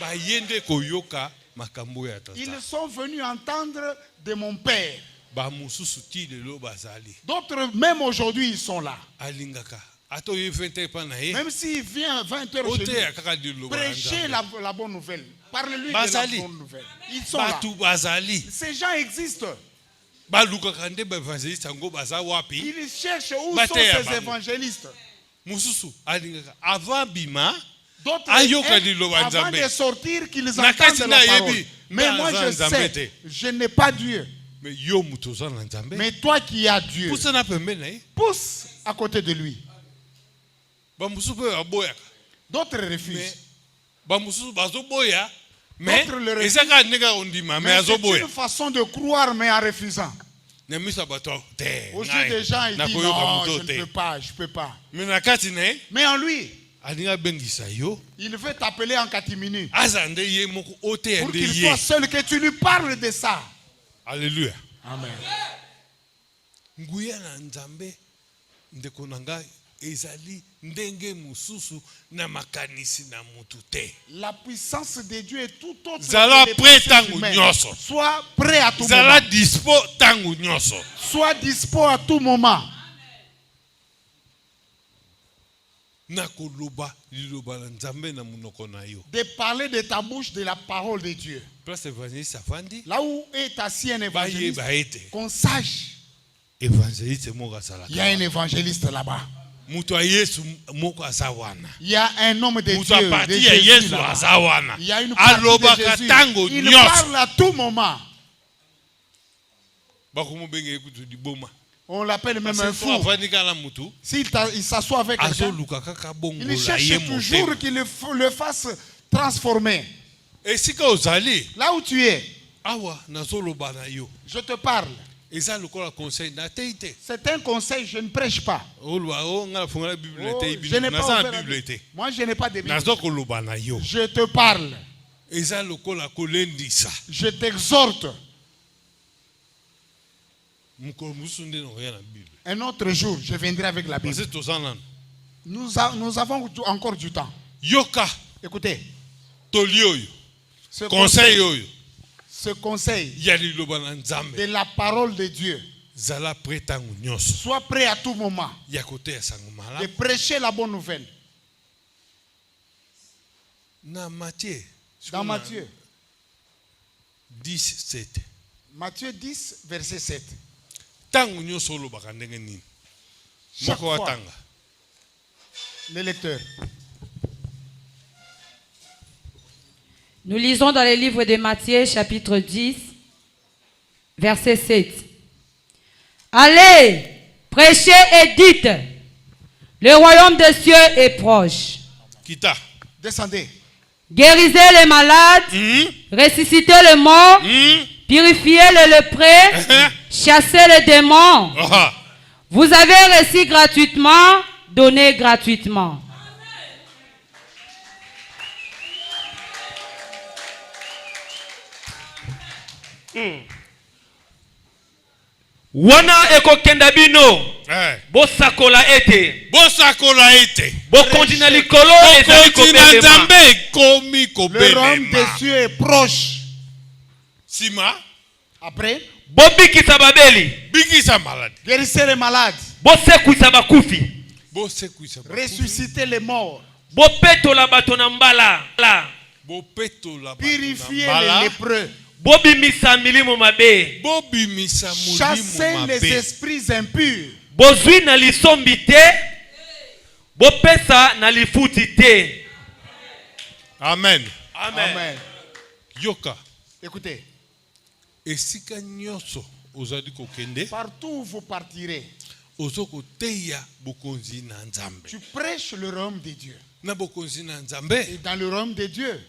B: Bayende koyoka makambo ya tata.
D: Ils sont venus entendre de mon Père.
B: ba mususu ti lelo bazali
D: D'autres, même aujourd'hui, ils sont là.
B: alingaka ato ye 20 pa na ye
D: Même s'il vient 20 heures chez
B: ote
D: lui,
B: akaka lelo
D: prêchez la bonne nouvelle. Parlez-lui de
B: Bazali.
D: la bonne nouvelle. Ils sont là.
B: batu bazali
D: Ces gens existent.
B: balukaka nde ba evangeliste yango baza wapi
D: Ils cherchent où
B: Bate
D: sont
B: ya
D: ces
B: bango.
D: évangélistes.
B: mususu alingaka avant bima
D: D'autres,
B: Ayoka
D: aiment,
B: lilo
D: avant
B: Nzambe.
D: de sortir, qu'ils
B: Na
D: entendent
B: kati
D: la
B: na
D: parole.
B: yebi,
D: Mais
B: na
D: moi, je
B: Nzambe te.
D: sais, je n'ai pas Dieu.
B: mais yo mutu oza na nzambe
D: Mais toi qui as Dieu,
B: pusa na pembeni na ye
D: pousse à côté de lui.
B: bamosusu mpe baboyaka
D: D'autres
B: mais
D: refusent.
B: bamosusu bazoboya mais
D: D'autres le refusent.
B: ezaka ndenge ondima mais
D: Mais c'est
B: azoboya
D: une façon de croire, mais en refusant.
B: na miso ya bato te
D: Aux yeux des gens, il dit
B: nakoyoka
D: non,
B: moto
D: je ne
B: te
D: peux pas, je ne peux pas.
B: mais na kati na ye
D: Mais en lui,
B: alingi abengisa yo
D: il veut t'appeler en catimini.
B: aza nde ye moko oteya
D: Pour
B: nde
D: qu'il
B: ye
D: soit seul, que tu lui parles de ça.
B: alleluya
D: Amen.
B: nguya na nzambe ndeko na ngai ezali ndenge mosusu na makanisi na mutu te
D: La puissance de Dieu est tout autre
B: Zala
D: que les
B: prêt
D: pensées
B: tango
D: humaines.
B: nyonso.
D: Sois prêt à tout
B: zala
D: moment.
B: dispo ntango nyonso
D: Sois dispo à tout moment.
B: nakoloba liloba na nzambe na monoko na yo
D: De parler de ta bouche de la parole de Dieu.
B: place évangéliste avandi
D: Là où est assis un évangéliste,
B: bayeba ete
D: qu'on sache,
B: évangéliste moko
D: il y a un
B: azalaka
D: évangéliste là-bas.
B: moto ya yesu moko aza wana
D: Il y a un homme de
B: moto
D: Dieu, de
B: apati ya
D: Jésus
B: yesu
D: là-bas.
B: aza wana
D: Il y a une partie de
B: alobaka
D: Jésus.
B: ntango
D: Il
B: nyonso
D: parle à tout moment.
B: bakomobenge ye kutu liboma
D: On l'appelle même un
B: Parce que
D: fou.
B: avandi kala mutu
D: Il s'assoit avec quelqu'un,
B: azoluka kaka
D: il
B: bongola
D: cherche
B: ye
D: toujours
B: motema
D: qu'il le fasse transformer.
B: esika ozali
D: Là où tu es,
B: awa nazoloba na yo
D: je te parle.
B: eza lokola conseil natei te
D: C'est un conseil, je ne prêche pas.
B: oloba o nga nafungola bible
D: Oh,
B: te
D: je n'ai pas
B: naza
D: ouvert
B: na
D: la
B: bible
D: Bible.
B: te
D: Moi, je n'ai pas de Bible.
B: naza koloba na yo
D: Je te parle.
B: eza lokola kolendisa
D: Je t'exhorte.
B: mokolo mosusu nde nakoya na bible
D: Un autre jour, je viendrai avec la
B: parce
D: Bible.
B: que toza nano
D: Nous avons encore du temps.
B: yoka
D: Écoutez,
B: toli oyo
D: ce
B: conseil oyo
D: ce conseil
B: ya liloba na nzambe
D: de la parole de Dieu,
B: zala pre ntango nyonso
D: sois prêt à tout moment
B: ya koteya sango
D: de
B: malamu
D: prêcher la bonne nouvelle.
B: na Matthieu
D: Dans Matthieu,
B: 17
D: Matthieu 10, verset 7.
B: ntango nyonso olobaka ndenge nini
D: Chaque
B: moko
D: fois,
B: watanga
D: le lecteur.
E: Nous lisons dans le livre de Matthieu, chapitre 10, verset 7. Allez, prêchez et dites, le royaume des cieux est proche.
B: kita
D: Descendez.
E: Guérissez les malades, ressuscitez les morts, purifiez les lépreux, chassez les démons.
B: aha
E: Vous avez reçu gratuitement, donnez gratuitement.
C: wana ekokenda bino bosakola ete
B: bosakola ete
C: bokonzi na likolo ezali
B: bokonzi na
C: kobelema
B: nzambe ekomi
D: Le royaume des
B: kobelema
D: cieux est proche.
B: nsima
D: Après,
C: bobikisa babeli
B: bikisa maladi
D: guérissez les malades,
C: bosekwisa bakufi
B: bosekwisa
D: ressuscitez les morts,
C: bopetola bato na mbala
B: bopetola
D: purifiez
B: bato na
D: les
B: mbala
D: lépreux,
C: bobimisa milimo mabe
B: bobimisa
D: chassez
B: molimo
D: les
B: mabe
D: esprits impurs,
C: bozwi na lisombi te bopesa na lifuti te.
B: amen
D: Amen.
B: yoka
D: Écoutez,
B: esika nyonso ozali kokende
D: partout où vous partirez,
B: ozo koteya bokonzi na nzambe
D: tu prêches le royaume de Dieu.
B: na bokonzi na nzambe
D: Et dans le royaume de Dieu,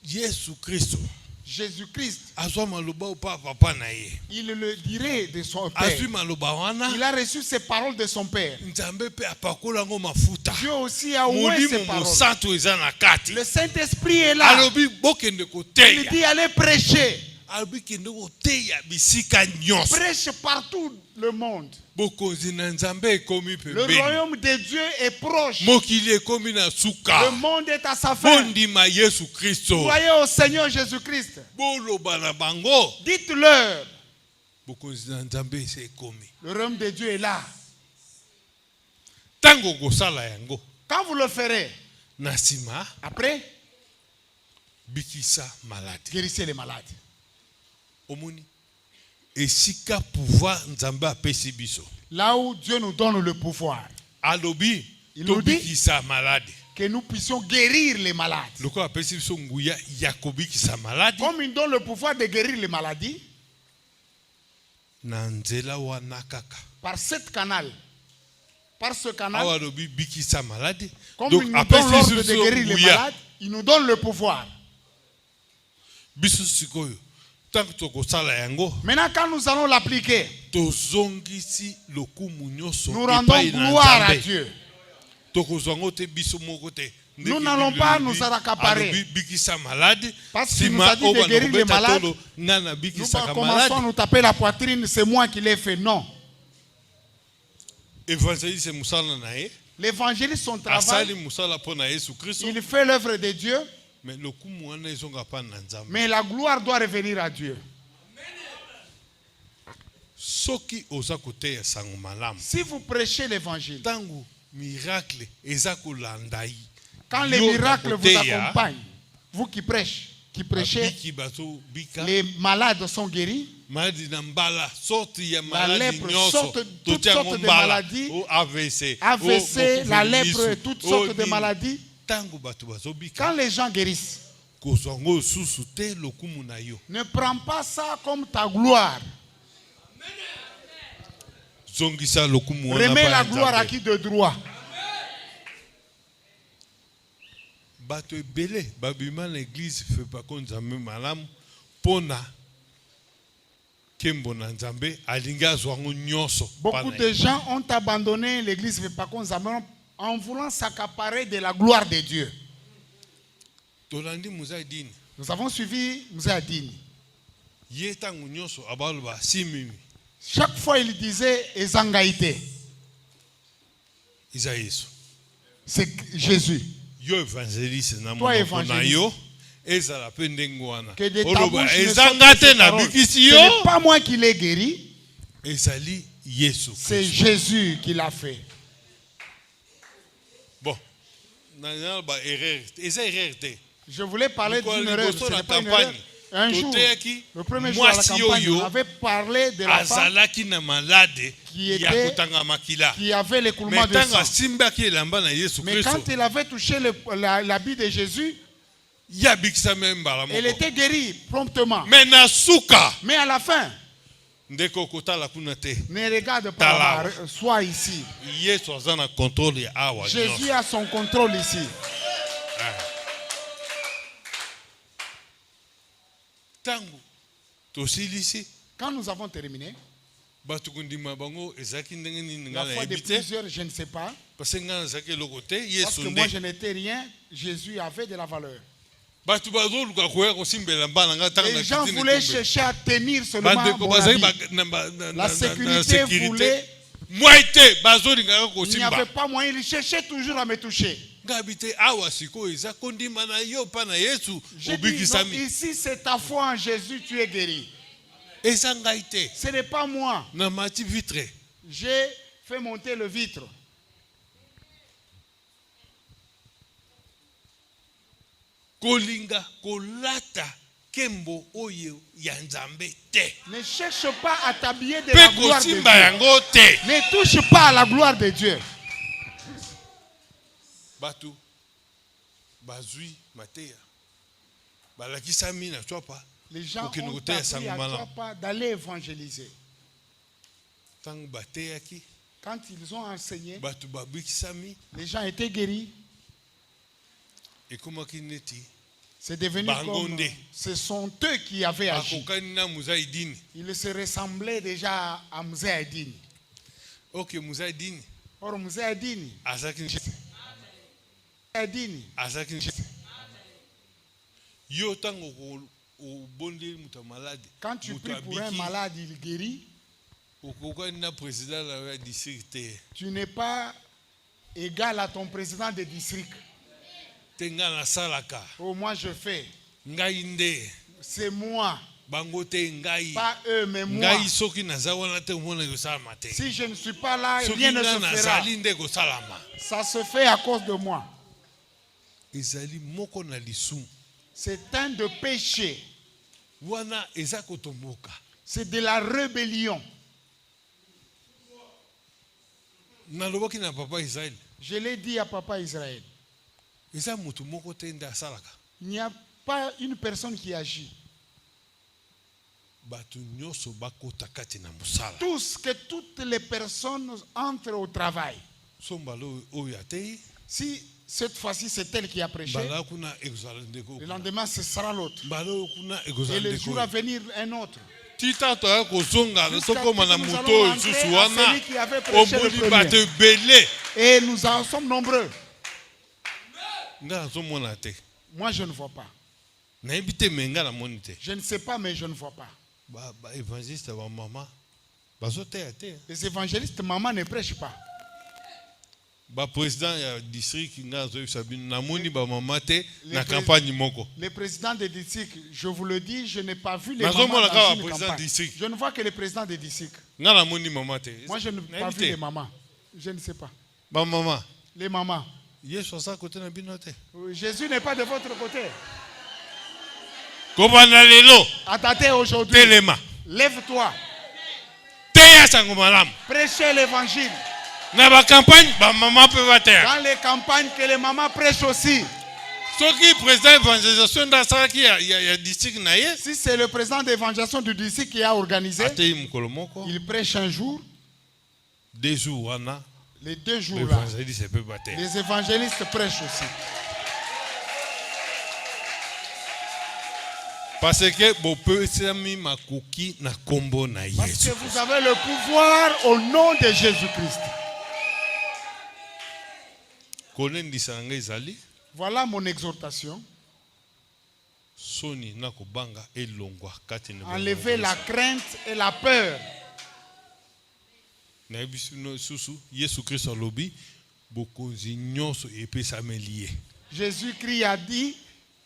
B: yesu kristo
D: Jésus-Christ,
B: azwa maloba opa papa na ye
D: il le dirait de son Père.
B: azwi maloba wana
D: Il a reçu ces paroles de son Père.
B: nzambe mpe apakola yango mafuta
D: Dieu aussi a oué ces
B: molimo
D: paroles.
B: mosantu eza na kati
D: Le Saint-Esprit est là.
B: alobi bokende
D: Il
B: koteya
D: dit allez prêcher.
B: alobi kende koteya bisika nyonso
D: Prêche partout le monde.
B: bokonzi na nzambe ekomi
D: Le
B: pembeni
D: royaume de Dieu est proche.
B: mokili ekomi na
D: Le
B: suka
D: monde est à sa fin.
B: bondima yesu kristo
D: Croyez au Seigneur Jésus-Christ.
B: boloba na bango
D: Dites-leur
B: bokonzi na nzambe ese ekomi.
D: Le royaume de Dieu est là.
B: Tango kosala yango
D: Quand vous le ferez,
B: na nsima
D: après,
B: bikisa malade.
D: guérissez les malades.
B: Omoni esika pouvoir nzambe apesi biso.
D: Là où Dieu nous donne le pouvoir,
B: Alobi
D: Il
B: to
D: nous dit
B: bikisa malade.
D: que nous puissions guérir les malades.
B: Loko apesi biso nguya ya kobikisa malade
D: Comme il donne le pouvoir de guérir les maladies,
B: na nzela wana kaka.
D: par ce canal,
B: Awa alobi bikisa malade.
D: comme
B: Donc
D: il nous
B: apesi
D: donne l'ordre de
B: biso
D: guérir les
B: nguya.
D: malades, il nous donne le pouvoir.
B: Biso sikoyo tango tokosala yango
D: Maintenant, quand nous allons l'appliquer,
B: tozongisi lokumu nyonso
D: nous rendons
B: epai na
D: gloire à
B: Nzambe.
D: Dieu.
B: Tokozwango te biso moko te.
D: Nous n'allons pas nous accaparer.
B: Alobi bikisa malade.
D: Parce qu'il nous
B: Sima
D: a dit de
B: oyo
D: guérir les
B: banakobeta
D: malades.
B: tolo, nana
D: Nous
B: bikisaka
D: commençons à
B: malade.
D: nous taper la poitrine, c'est moi qui l'ai fait. Non.
B: Évangéliste musala na ye.
D: L'évangéliste, son
B: Asali
D: travail,
B: musala po na Yesu Kristo.
D: il fait l'œuvre de Dieu,
B: Mais lokumu wana ezonga pa na Nzambe.
D: mais la gloire doit revenir à Dieu.
B: Soki oza koteya sango malamu.
D: Si vous prêchez l'évangile,
B: Tango miracle eza kolanda yi.
D: quand les
B: Yo
D: miracles vous
B: nakoteya,
D: accompagnent, vous qui prêchez,
B: babiki bazo bika.
D: les malades sont guéris,
B: Maladi na mbala, sorti ya
D: La
B: maladi
D: lèpre,
B: nyonso,
D: toutes
B: totia
D: sortes
B: ngo
D: de
B: mbala,
D: maladies,
B: o AVC,
D: AVC,
B: o
D: la
B: mokufi
D: lèpre,
B: misu,
D: toutes
B: o
D: sortes de
B: nini.
D: maladies.
B: Tango bato bazo bika,
D: Quand les gens guérissent,
B: kozwa ngo susu te lokumu na yo.
D: ne prends pas ça comme ta gloire.
B: Zongisa lokumu wana
D: Remets
B: pa
D: la
B: ya
D: gloire à
B: Nzambe.
D: qui de droit.
B: Bato ebele babima na église fe pa ko Nzambe malamu pona kembo na Nzambe alingi azwa ngo nyonso pa
D: Beaucoup
B: na
D: de
B: ye.
D: gens ont abandonné l'église en voulant s'accaparer de la gloire de Dieu.
B: Tolandi muza dini
D: Nous avons suivi Mouzaïdine.
B: ye tango nyonso abaloba simimi
D: Chaque fois, il disait Ezangaïté.
B: iza Yesu.
D: C'est Jésus.
B: Yo évangéliste na
D: Toi,
B: monoko na
D: évangéliste.
B: yo ezala pe ndenge wana
D: Que de ta
B: oloba
D: bouche ne
B: ezanga
D: sortent
B: te
D: ces
B: na
D: paroles.
B: bikisi
D: Ce
B: yo
D: n'est pas moi qui l'ai guéri,
B: ezali Yesu
D: c'est
B: Kristo.
D: Jésus qui l'a fait.
B: Bon na ba erreur eza erreur te
D: Je voulais parler
B: Pourquoi
D: d'une
B: les
D: erreur.
B: gossos
D: Ce
B: na
D: n'est pas une
B: campagne,
D: erreur. Un jour,
B: Toteyaki,
D: le premier jour à la
B: mwasi
D: campagne,
B: oyo
D: on avait parlé de la femme
B: azalaki na malade
D: qui
B: ya
D: était-
B: kotanga makila
D: qui avait l'écoulement
B: mais
D: de
B: ntango
D: sang.
B: asimbaki elamba na Yesu
D: Mais
B: Kristo
D: quand il avait touché l'habit de Jésus,
B: ye abikisami mbala
D: elle
B: moko
D: était guérie promptement.
B: mais na suka
D: Mais à la fin,
B: ndeko kotala kuna te
D: ne regarde pas
B: Tala.
D: là-bas, sois ici.
B: Yesu aza na contrôle ya awa
D: Jésus
B: nyonso.
D: a son contrôle ici.
B: Tango tosilisi
D: Quand nous avons terminé,
B: bato kondima bango ezalaki ndenge nini
D: la
B: nga
D: foi de
B: nayebi te
D: plusieurs, je ne sais pas,
B: parce que nga nazalaki eloko te
D: parce
B: Yesu
D: que moi je
B: nde
D: n'étais rien, Jésus avait de la valeur.
B: bato bazoluka koya kosimbela mba na nga ntango
D: Les gens
B: nakiti
D: voulaient
B: nekombe
D: chercher à tenir seulement
B: bandeko
D: mon
B: bazali
D: habit. La sécurité voulait,
B: mwai te bazolingaka
D: il n'y
B: kosimba
D: avait pas moyen, il cherchait toujours à me toucher.
B: ngabi te awa sikoyo eza kondima na yo mpa na Yesu
D: J'ai dit, non,
B: obikisami
D: ici c'est ta foi en Jésus, tu es guéri.
B: eza ngai te
D: Ce n'est pas moi.
B: na mati vitre
D: J'ai fait monter le vitre.
B: kolinga kolata kembo oyo ya Nzambe te
D: Ne cherche pas à t'habiller de la
B: mpe
D: gloire de Dieu.
B: kosimba yango te
D: Ne touche pas à la gloire de Dieu.
B: bato bazwi mateya balakisami na tswapa
D: Les gens
B: Aucune
D: ont
B: route, ça
D: appris
B: me
D: à
B: malin.
D: toi pas d'aller évangéliser.
B: ntango bateyaki
D: Quand ils ont enseigné,
B: bato babikisami
D: les gens étaient guéris.
B: ekomaki neti
D: C'est devenu
B: Bango
D: comme...
B: nde.
D: Ce sont eux qui avaient agi.
B: akokani na muzaidini
D: Ils se ressemblaient déjà à Mouzaïdine.
B: ok muzaidini
D: Or Mouzaïdine,
B: azalaki yo ntango obondeli moto ya malade
D: quand tu
B: moto
D: pries pour un
B: abiki,
D: malade, il guérit.
B: okokani na président na yo ya district te
D: Tu n'es pas égal à ton président de district.
B: te ngai nasalaka
D: Oh, moi je fais.
B: ngai nde
D: C'est moi.
B: bango te ngai.
D: Pas eux, mais moi.
B: Ngai soki naza wana te omona ekosalama te.
D: Si je ne suis pas là,
B: Soki
D: rien ne
B: nga
D: se fera.
B: nazali nde ekosalama.
D: Ça se fait à cause de moi.
B: Ezali moko na lisumu.
D: C'est un de péché.
B: Wana eza kotomboka.
D: C'est de la rébellion.
B: Nalobaki na papa Israël.
D: Je l'ai dit à papa Israël.
B: Eza mutu moko te nde asalaka.
D: Il n'y a pas une personne qui agit.
B: Batu nyonso bakota kati na musala.
D: Tous, que toutes les personnes entrent au travail.
B: Sombalo oyo atei.
D: Si cette fois-ci c'est elle qui a prêché,
B: Bala kuna ekozala ndeko.
D: le lendemain ce sera l'autre.
B: Balo kuna
D: Et
B: ekozala
D: le
B: ndeko.
D: jour à venir, un autre.
B: Tita toya kozonga
D: Jusqu'à
B: tokoma na
D: ce que nous
B: moto
D: allons
B: lisusu
D: rentrer à
B: wana.
D: celui qui avait prêché le
B: Omoni
D: premier.
B: bato ebele.
D: Et nous en sommes nombreux.
B: Nga nazomona te.
D: Moi je ne vois pas.
B: Nayebi te me nga namoni te.
D: Je ne sais pas, mais je ne vois pas.
B: Ba évangéliste ba mama bazoteya te.
D: Les évangélistes, maman ne prêche pas.
B: Ba président ya district nga azoyebisa bino namoni ba mama te na
D: Les
B: campagne moko.
D: Les présidents des districts, je vous le dis, je n'ai pas vu les
B: Nazo
D: mamans
B: mona
D: dans
B: kaka
D: une
B: président
D: campagne.
B: district.
D: Je ne vois que les présidents des districts.
B: Nga namoni mama te.
D: Moi, je n'ai pas
B: Nayebi
D: vu
B: te.
D: les mamans. Je ne sais pas.
B: Ba mama
D: Les mamans.
B: Yesu aza kote na bino te.
D: Jésus n'est pas de votre côté.
B: Kobanda lelo
D: Attendez aujourd'hui.
B: telema.
D: Lève-toi.
B: Teya sango malamu.
D: Prêchez l'évangile.
B: Na ba campagne ba mama pe bateya.
D: Dans les campagnes, que les mamans prêchent aussi.
B: Soki président évangélisation ndasalaki ya district na ye.
D: Si c'est le président d'évangélisation du district qui a organisé,
B: Atei mukolo moko.
D: il prêche un jour,
B: 2 jours wana.
D: les 2 jours là.
B: L'évangéliste peut bateya.
D: Les évangélistes prêchent aussi.
B: Parce que bopesami makoki na kombo na
D: Parce
B: Yesu.
D: que vous avez le pouvoir au nom de Jésus-Christ.
B: Kolendisa nga ezali
D: Voilà mon exhortation.
B: soni na kobanga elongwa kati na
D: Enlever la crainte et la peur.
B: na biso susu Yesu Kristo alobi bokonzi nyonso epesameli ye
D: Jésus-Christ a dit,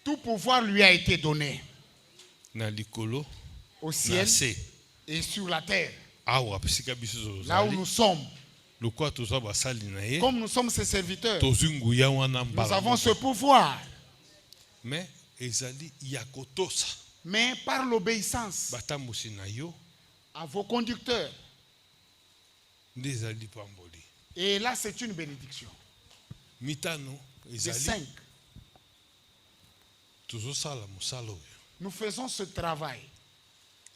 D: tout pouvoir lui a été donné
B: na likolo
D: au
B: na
D: ciel
B: se
D: et sur la terre.
B: awa bisika biso
D: Là où
B: tozali
D: nous sommes,
B: lokwa tozwa basali na ye
D: comme nous sommes ses serviteurs,
B: tozwi nguya wana
D: nous
B: mbala
D: avons
B: moko.
D: ce pouvoir.
B: mais ezali ya kotosa
D: Mais par l'obéissance
B: batambusi na yo
D: à vos conducteurs.
B: nde ezali pamboli
D: Et là, c'est une bénédiction.
B: mitano
D: De
B: ezali
D: 5,
B: tozosala mosala oyo
D: nous faisons ce travail.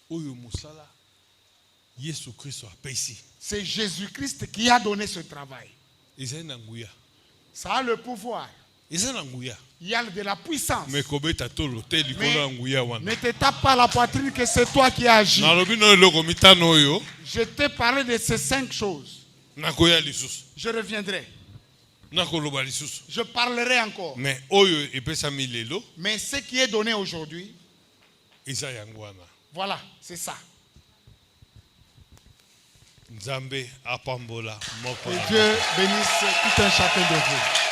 B: oyo mosala Yesu Kristo apesi
D: C'est Jésus-Christ qui a donné ce travail.
B: ezali na nguya
D: Ça a le pouvoir.
B: eza na nguya
D: Il y a de la puissance.
B: me kobeta tolo te likolo
D: Mais
B: ya nguya wana
D: ne te tape pas la poitrine que c'est toi qui agis.
B: nalobi na eloko mitano oyo
D: Je t'ai parlé de ces 5 choses.
B: nakoya lisusu
D: Je reviendrai.
B: nakoloba lisusu
D: Je parlerai encore.
B: me oyo epesami lelo
D: Mais ce qui est donné aujourd'hui,
B: eza yango wana
D: voilà, c'est ça.
B: nzambe apambola moko
D: Que Dieu bénisse tout un chacun de vous.